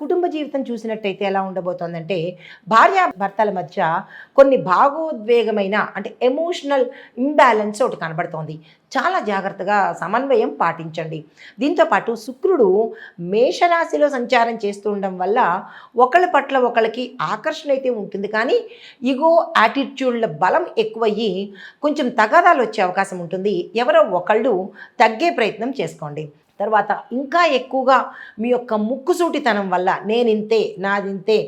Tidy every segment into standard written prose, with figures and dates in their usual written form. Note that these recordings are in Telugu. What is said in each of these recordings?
కుటుంబ జీవితం చూసినట్టయితే ఎలా ఉండబోతోందంటే భార్యాభర్తల మధ్య కొన్ని భావోద్వేగమైన అంటే ఎమోషనల్ ఇంబ్యాలెన్స్ ఒకటి కనబడుతోంది. చాలా జాగ్రత్తగా సమన్వయం పాటించండి. దీంతో పాటు శుక్రుడు మేషరాశిలో సంచారం చేస్తూ ఉండడం వల్ల ఒకళ్ళ పట్ల ఒకళ్ళకి ఆకర్షణ అయితే ఉంటుంది, కానీ ఇగో యాటిట్యూడ్ల బలం ఎక్కువయ్యి కొంచెం తగాదాలు వచ్చే అవకాశం ఉంటుంది. ఎవరో ఒకళ్ళు తగ్గే ప్రయత్నం చేసుకోండి. తర్వాత ఇంకా ఎక్కువగా మీ యొక్క ముక్కుసూటితనం వల్ల నేనింతే నాదింతే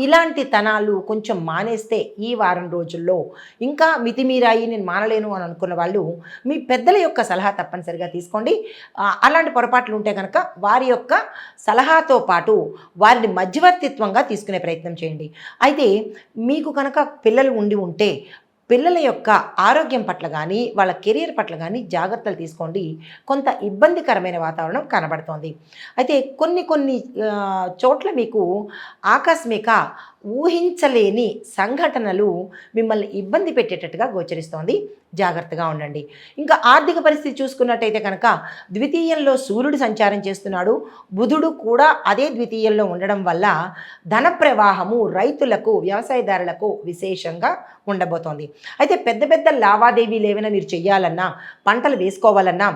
ఇలాంటి తనాలు కొంచెం మానేస్తే ఈ వారం రోజుల్లో ఇంకా మితిమీరాయి నేను మానలేను అని అనుకున్న వాళ్ళు మీ పెద్దల యొక్క సలహా తప్పనిసరిగా తీసుకోండి. అలాంటి పొరపాట్లు ఉంటే కనుక వారి యొక్క సలహాతో పాటు వారిని మధ్యవర్తిత్వంగా తీసుకునే ప్రయత్నం చేయండి. అయితే మీకు కనుక పిల్లలు ఉంటే పిల్లల యొక్క ఆరోగ్యం పట్ల కానీ వాళ్ళ కెరియర్ పట్ల కానీ జాగ్రత్తలు తీసుకోండి. కొంత ఇబ్బందికరమైన వాతావరణం కనబడుతోంది. అయితే కొన్ని చోట్ల మీకు ఆకస్మిక ఊహించలేని సంఘటనలు మిమ్మల్ని ఇబ్బంది పెట్టేటట్టుగా గోచరిస్తోంది. జాగ్రత్తగా ఉండండి. ఇంకా ఆర్థిక పరిస్థితి చూసుకున్నట్టయితే కనుక ద్వితీయంలో సూర్యుడు సంచారం చేస్తున్నాడు. బుధుడు కూడా అదే ద్వితీయంలో ఉండడం వల్ల ధన ప్రవాహము రైతులకు వ్యవసాయదారులకు విశేషంగా ఉండబోతోంది. అయితే పెద్ద పెద్ద లావాదేవీలు ఏమైనా మీరు చెయ్యాలన్నా, పంటలు వేసుకోవాలన్నా,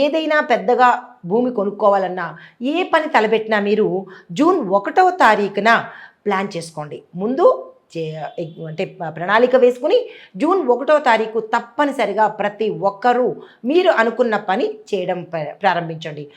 ఏదైనా పెద్దగా భూమి కొనుక్కోవాలన్నా, ఏ పని తలపెట్టినా మీరు జూన్ 1వ తారీఖున ప్లాన్ చేసుకోండి. ముందు అంటే ప్రణాళిక వేసుకుని జూన్ 1వ తారీఖు తప్పనిసరిగా ప్రతి ఒక్కరూ మీరు అనుకున్న పని చేయడం ప్రారంభించండి.